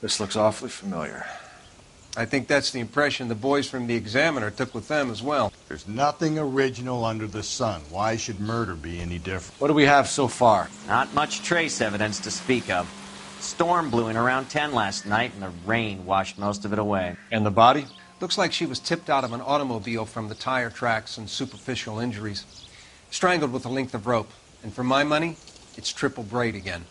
This looks awfully familiar. I think that's the impression the boys from the Examiner took with them as well. There's nothing original under the sun. Why should murder be any different? What do we have so far? Not much trace evidence to speak of. Storm blew in around 10 last night, and the rain washed most of it away. And the body? Looks like she was tipped out of an automobile from the tire tracks and superficial injuries. Strangled with a length of rope. And for my money, it's triple braid again.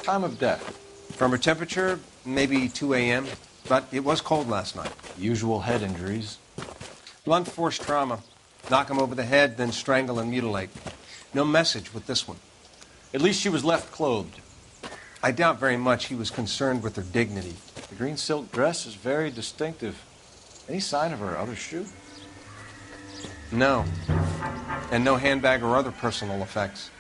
Time of death? From her temperature, maybe 2 a.m., but it was cold last night. Usual head injuries. Blunt force trauma. Knock him over the head, then strangle and mutilate. No message with this one. At least she was left clothed. I doubt very much he was concerned with her dignity. The green silk dress is very distinctive. Any sign of her outer shoe? No. And no handbag or other personal effects.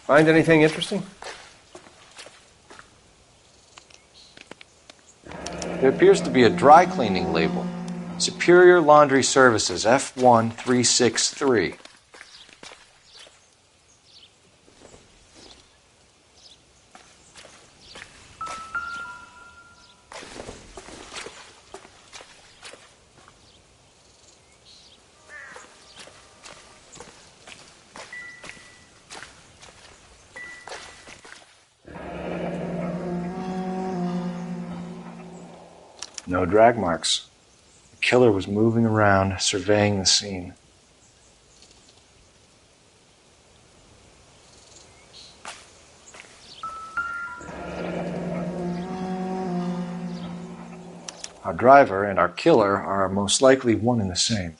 Find anything interesting? There appears to be a dry cleaning label. Superior Laundry Services, F1363. No drag marks. The killer was moving around, surveying the scene. Our driver and our killer are most likely one and the same.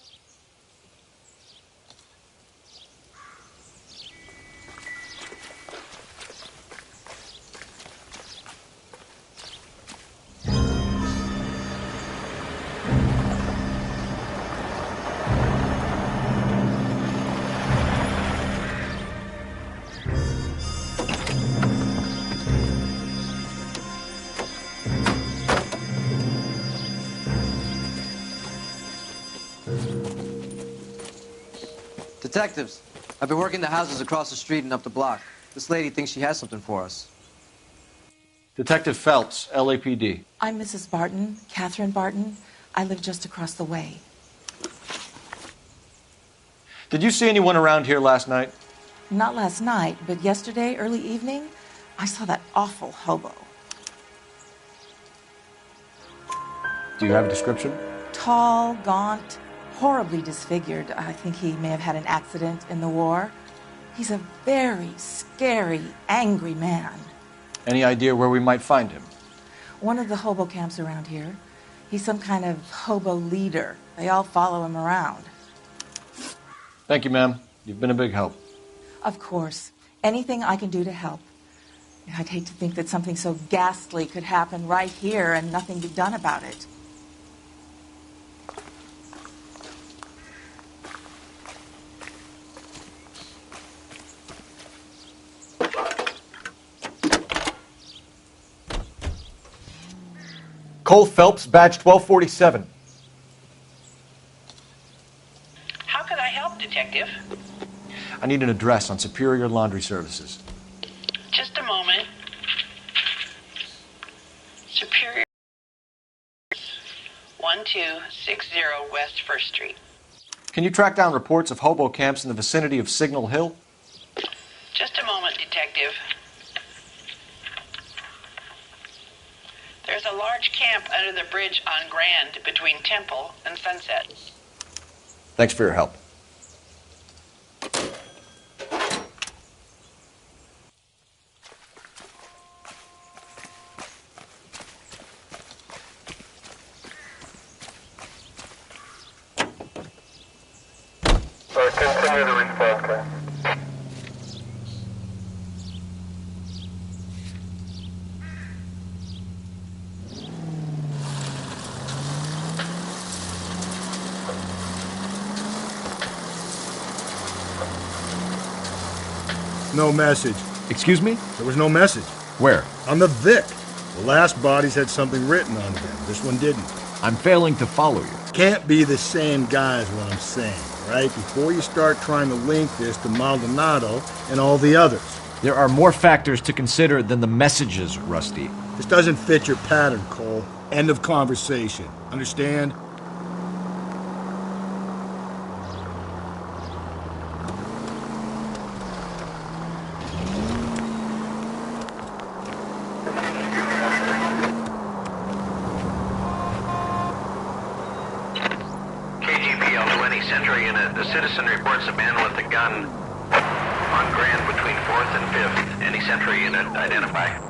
Detectives, I've been working the houses across the street and up the block. This lady thinks she has something for us. Detective Phelps, LAPD. I'm Mrs. Barton, Catherine Barton. I live just across the way. Did you see anyone around here last night? Not last night, but yesterday, early evening, I saw that awful hobo. Do you have a description? Tall, gaunt, horribly disfigured. I think he may have had an accident in the war. He's a very scary, angry man. Any idea where we might find him? One of the hobo camps around here. He's some kind of hobo leader. They all follow him around. Thank you, ma'am. You've been a big help. Of course. Anything I can do to help. I'd hate to think that something so ghastly could happen right here and nothing be done about it. Cole Phelps, badge 1247. How can I help, Detective? I need an address on Superior Laundry Services. Just a moment. Superior 1260 West 1st Street. Can you track down reports of hobo camps in the vicinity of Signal Hill? Just a moment, Detective. There's a large camp under the bridge on Grand between Temple and Sunset. Thanks for your help. Continue the response time. No message. Excuse me? There was no message. Where? On the Vic. The last bodies had something written on them. This one didn't. I'm failing to follow you. Can't be the same guy is what I'm saying, right? Before you start trying to link this to Maldonado and all the others. There are more factors to consider than the messages, Rusty. This doesn't fit your pattern, Cole. End of conversation. Understand? Century unit. The citizen reports a man with a gun on Grand between 4th and 5th. Any Century unit, identify.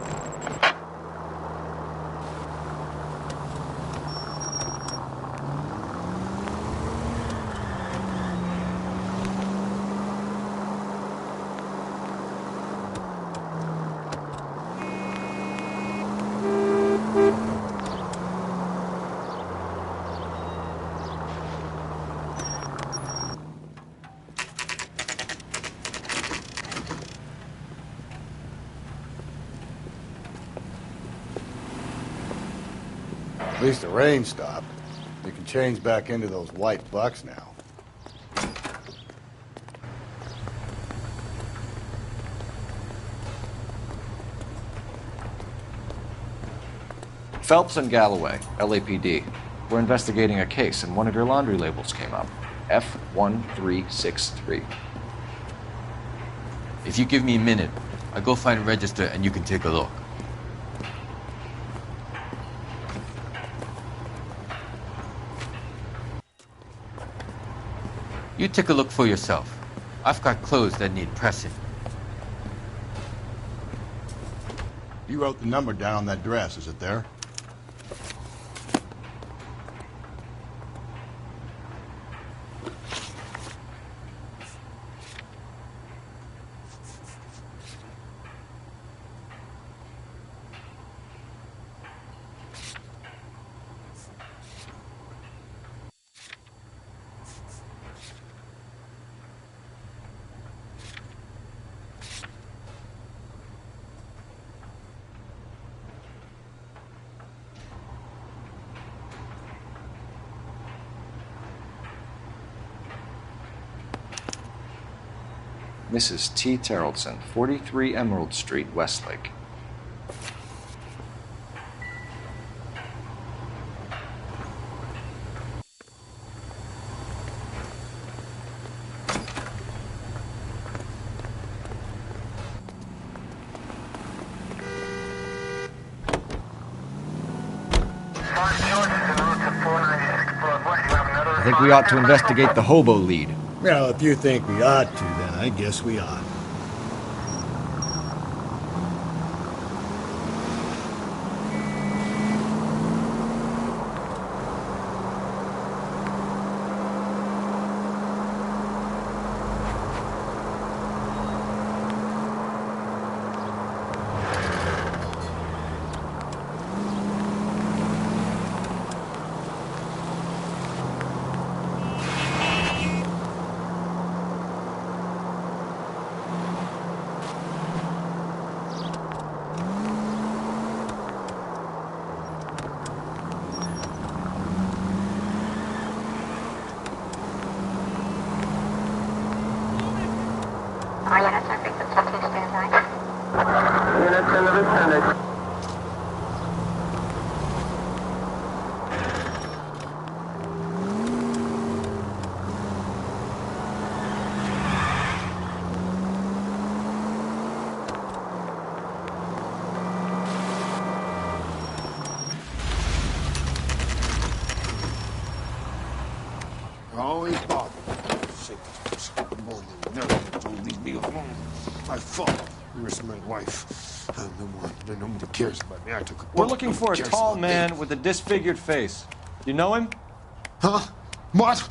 At least the rain stopped. You can change back into those white bucks now. Phelps and Galloway, LAPD. We're investigating a case, and one of your laundry labels came up. F1363. If you give me a minute, I'll go find a register and you can take a look. You take a look for yourself. I've got clothes that need pressing. You wrote the number down on that dress, is it there? Mrs. T. Terrellson, 43 Emerald Street, Westlake. I think we ought to investigate the hobo lead. Well, if you think we ought to, then I guess we ought. fault. You risked my life. Nobody cares about me. I took a We're bullet. looking Nobody for a cares tall about man me. with a disfigured face. You know him? Huh? What?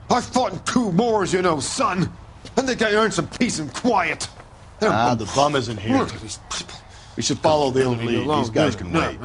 I fought in 2 wars, you know, son. I think I earned some peace and quiet. The bum isn't here. Look at these people. We should follow the Leave me lead. alone. These guys can wait.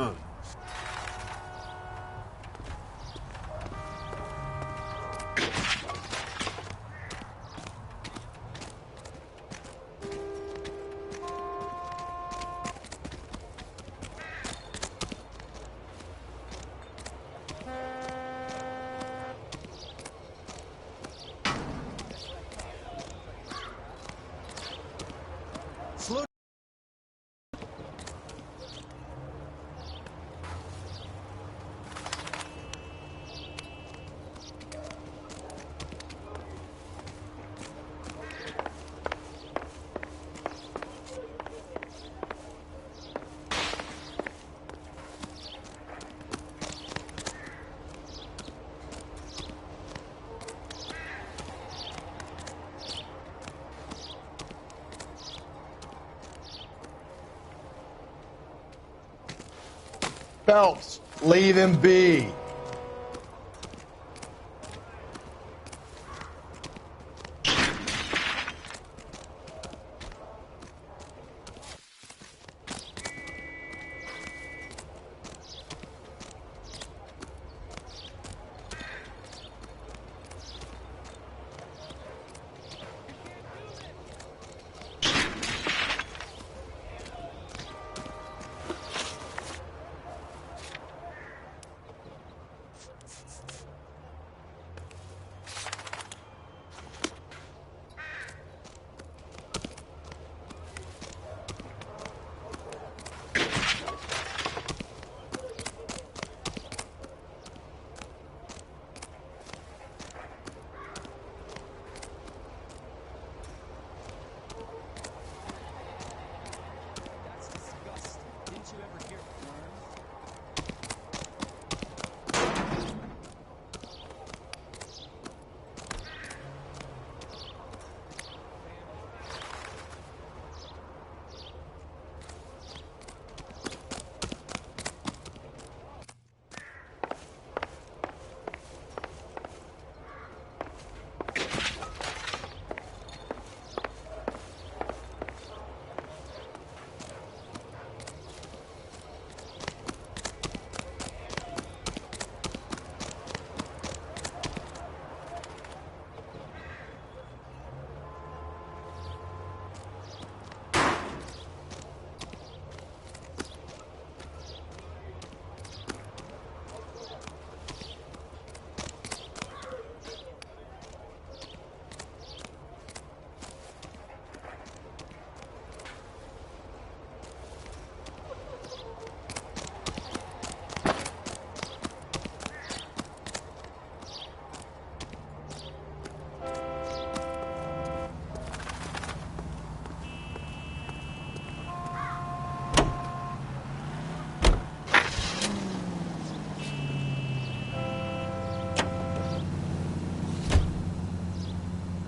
Phelps, leave him be.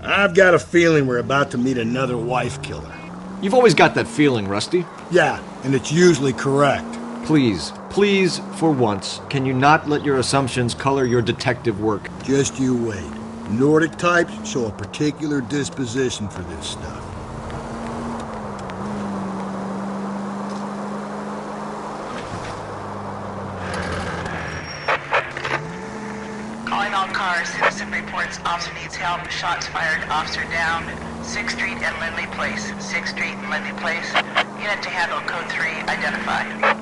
I've got a feeling we're about to meet another wife killer. You've always got that feeling, Rusty. Yeah, and it's usually correct. Please, please, for once, can you not let your assumptions color your detective work? Just you wait. Nordic types show a particular disposition for this stuff. Calling all cars. Citizen reports officer needs help. Shots fired. Officer down. 6th Street and Lindley Place. 6th Street and Lindley Place. Unit to handle code 3. Identify.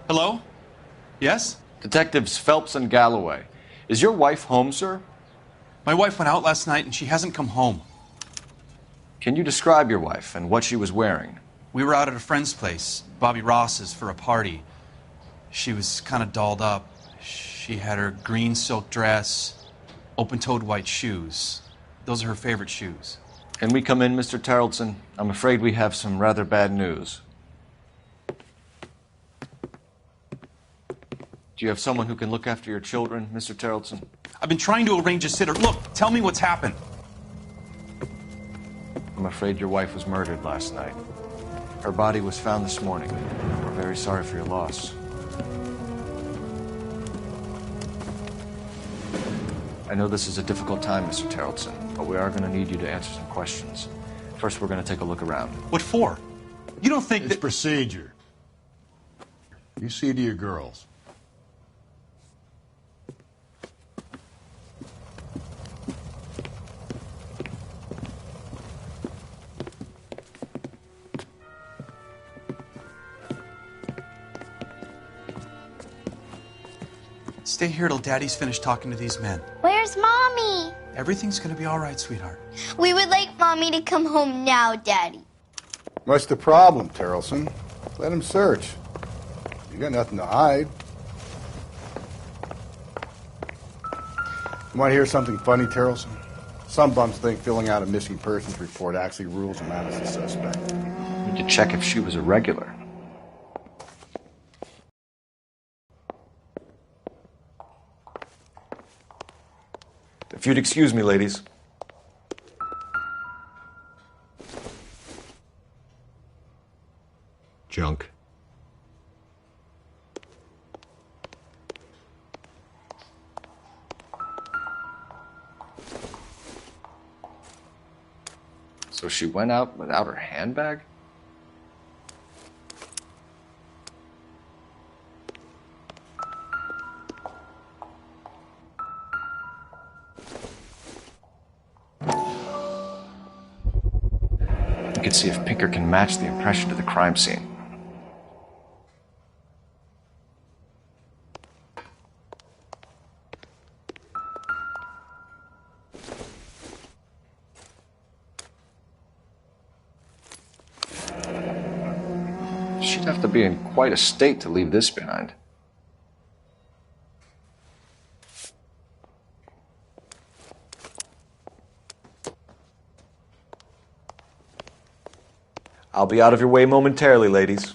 Hello? Yes? Detectives Phelps and Galloway. Is your wife home, sir? My wife went out last night and she hasn't come home. Can you describe your wife and what she was wearing? We were out at a friend's place, Bobby Ross's, for a party. She was kind of dolled up. She had her green silk dress, open-toed white shoes. Those are her favorite shoes. Can we come in, Mr. Tarleton? I'm afraid we have some rather bad news. Do you have someone who can look after your children, Mr. Tarleton? I've been trying to arrange a sitter. Look, tell me what's happened. I'm afraid your wife was murdered last night. Her body was found this morning. We're very sorry for your loss. I know this is a difficult time, Mr. Tarleton, but we are going to need you to answer some questions. First, we're going to take a look around. What for? You don't think It's procedure. You see to your girls. Stay here till Daddy's finished talking to these men. Where's Mommy? Everything's gonna be all right, sweetheart. We would like Mommy to come home now, Daddy. What's the problem, Tarleton? Let him search. You got nothing to hide. You want to hear something funny, Tarleton? Some bums think filling out a missing persons report actually rules him out as a suspect. We need to check if she was a regular. If you'd excuse me, ladies. Junk. So she went out without her handbag? We can see if Pinker can match the impression to the crime scene. She'd have to be in quite a state to leave this behind. I'll be out of your way momentarily, ladies.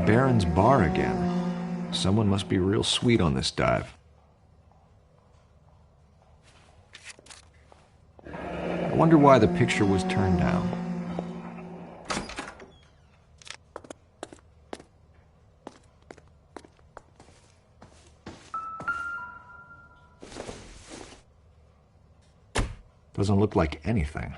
Barron's Bar again. Someone must be real sweet on this dive. I wonder why the picture was turned down. Doesn't look like anything.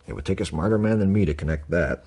It would take a smarter man than me to connect that.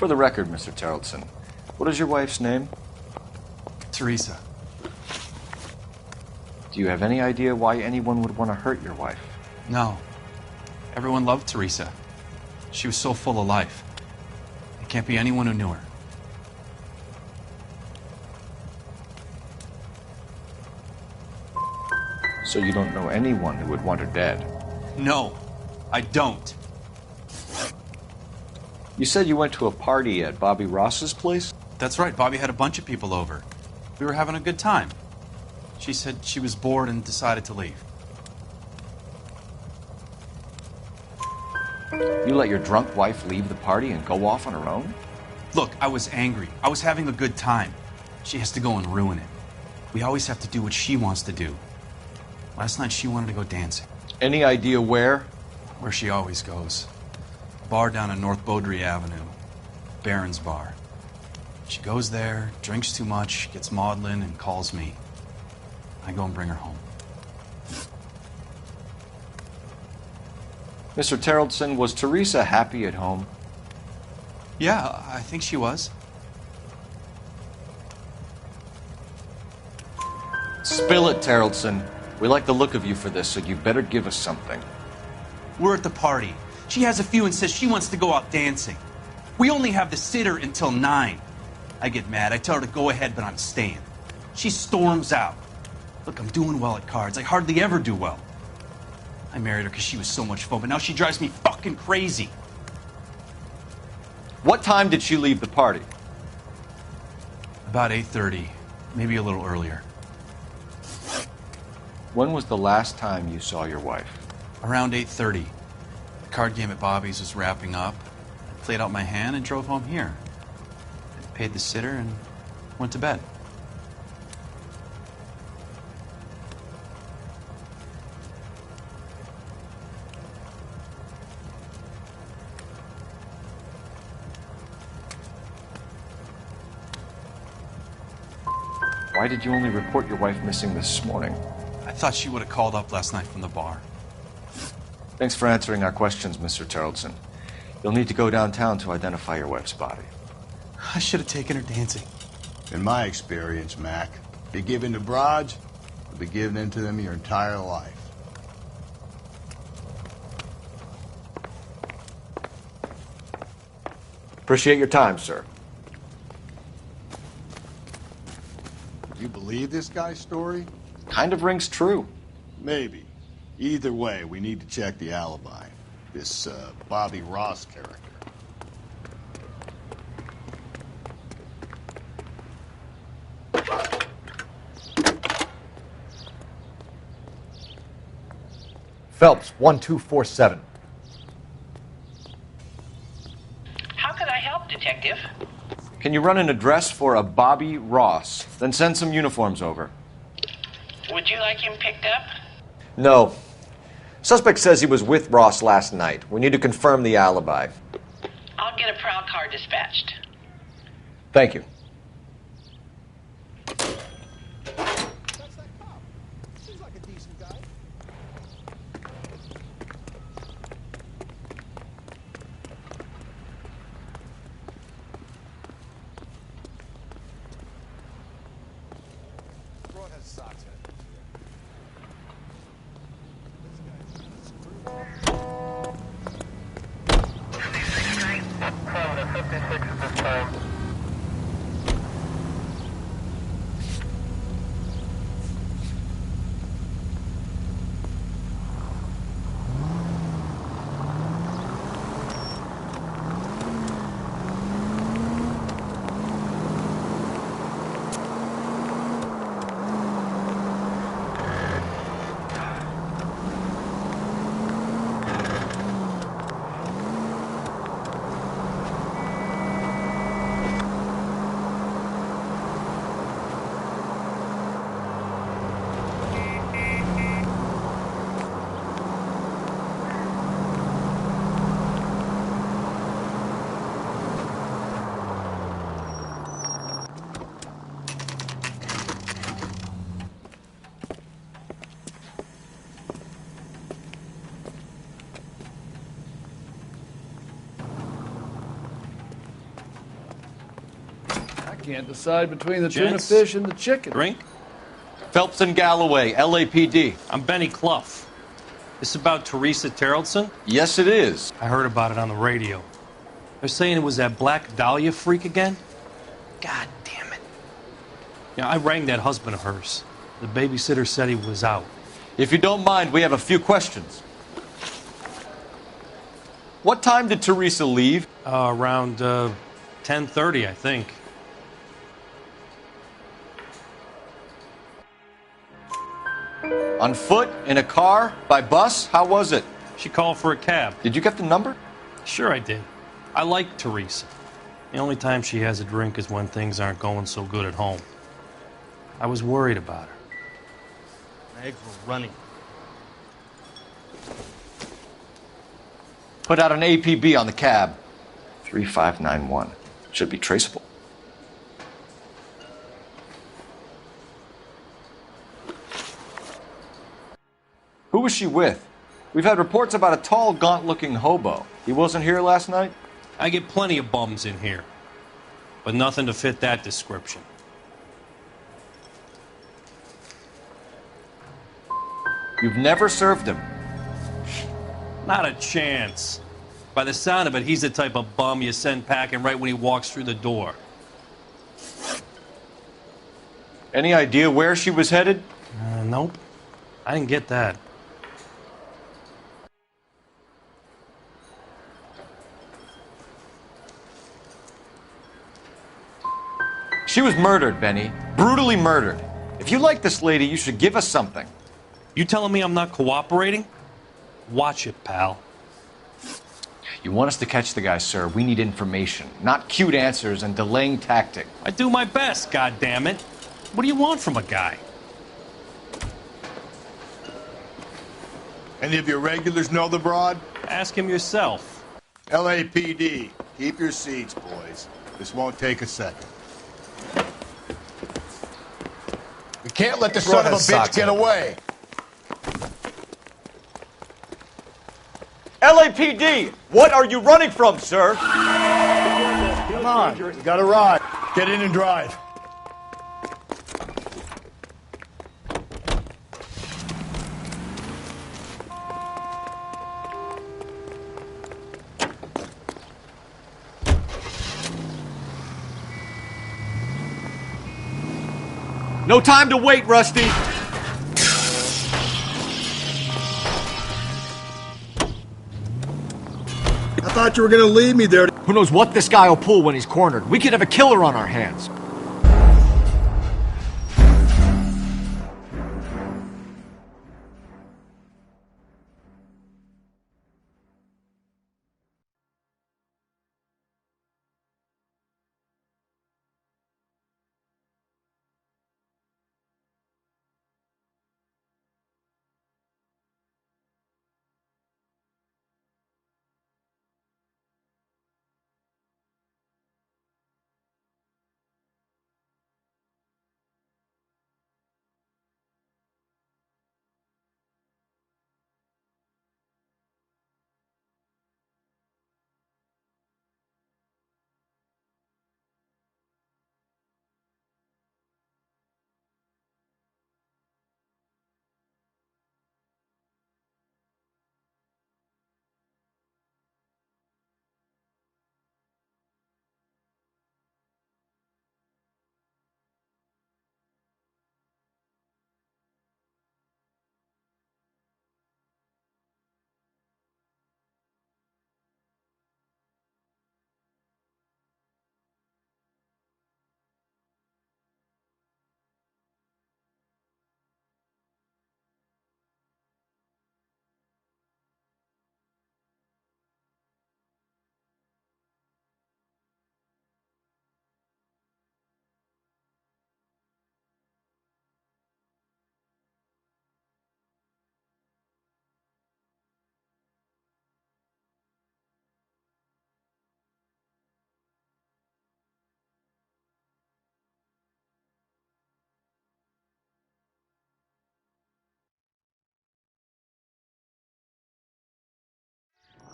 For the record, Mr. Terrelson, what is your wife's name? Teresa. Do you have any idea why anyone would want to hurt your wife? No. Everyone loved Teresa. She was so full of life. It can't be anyone who knew her. So you don't know anyone who would want her dead? No, I don't. You said you went to a party at Bobby Ross's place? That's right. Bobby had a bunch of people over. We were having a good time. She said she was bored and decided to leave. You let your drunk wife leave the party and go off on her own? Look, I was angry. I was having a good time. She has to go and ruin it. We always have to do what she wants to do. Last night she wanted to go dancing. Any idea where? Where she always goes. A bar down on North Beaudry Avenue. Barron's Bar. She goes there, drinks too much, gets maudlin, and calls me. I go and bring her home. Mr. Terrelson, was Teresa happy at home? Yeah, I think she was. Spill it, Terrelson. We like the look of you for this, so you better give us something. We're at the party. She has a few and says she wants to go out dancing. We only have the sitter until 9. I get mad. I tell her to go ahead, but I'm staying. She storms out. Look, I'm doing well at cards. I hardly ever do well. I married her because she was so much fun, but now she drives me fucking crazy. What time did she leave the party? About 8:30, maybe a little earlier. When was the last time you saw your wife? Around 8:30. The card game at Bobby's was wrapping up. I played out my hand and drove home here. I paid the sitter and went to bed. Why did you only report your wife missing this morning? I thought she would have called up last night from the bar. Thanks for answering our questions, Mr. Terrelson. You'll need to go downtown to identify your wife's body. I should have taken her dancing. In my experience, Mac, you give in to broads, you'll be giving in to them your entire life. Appreciate your time, sir. You believe this guy's story? Kind of rings true. Maybe. Either way, we need to check the alibi. This Bobby Ross character. Phelps, 1247. How could I help, Detective? Can you run an address for a Bobby Ross? Then send some uniforms over. Would you like him picked up? No. Suspect says he was with Ross last night. We need to confirm the alibi. I'll get a prowl car dispatched. Thank you. Can't decide between the tuna Gents, fish and the chicken. Drink? Phelps and Galloway, LAPD. I'm Benny Clough. This about Teresa Terrellson? Yes, it is. I heard about it on the radio. They're saying it was that Black Dahlia freak again? God damn it. Yeah, I rang that husband of hers. The babysitter said he was out. If you don't mind, we have a few questions. What time did Teresa leave? Around 10:30, I think. On foot? In a car? By bus? How was it? She called for a cab. Did you get the number? Sure I did. I like Teresa. The only time she has a drink is when things aren't going so good at home. I was worried about her. My eggs were running. Put out an APB on the cab. 3591. Should be traceable. Who was she with? We've had reports about a tall, gaunt-looking hobo. He wasn't here last night? I get plenty of bums in here, but nothing to fit that description. You've never served him? Not a chance. By the sound of it, he's the type of bum you send packing right when he walks through the door. Any idea where she was headed? Nope. I didn't get that. She was murdered, Benny. Brutally murdered. If you like this lady, you should give us something. You telling me I'm not cooperating? Watch it, pal. You want us to catch the guy, sir. We need information, not cute answers and delaying tactic. I do my best, goddammit. What do you want from a guy? Any of your regulars know the broad? Ask him yourself. LAPD, keep your seats, boys. This won't take a second. We can't let the son of a bitch get away. LAPD, what are you running from, sir? Come on, you gotta ride. Get in and drive. No time to wait, Rusty. I thought you were gonna leave me there. Who knows what this guy will pull when he's cornered? We could have a killer on our hands.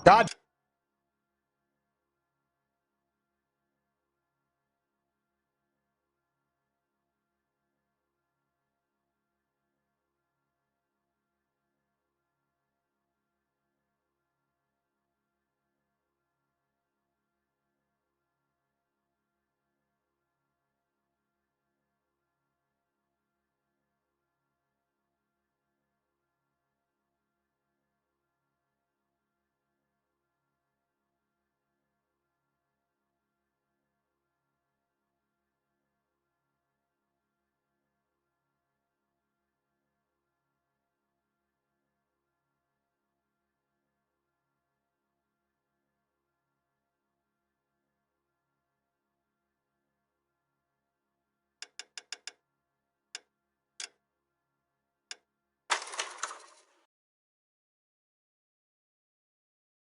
God.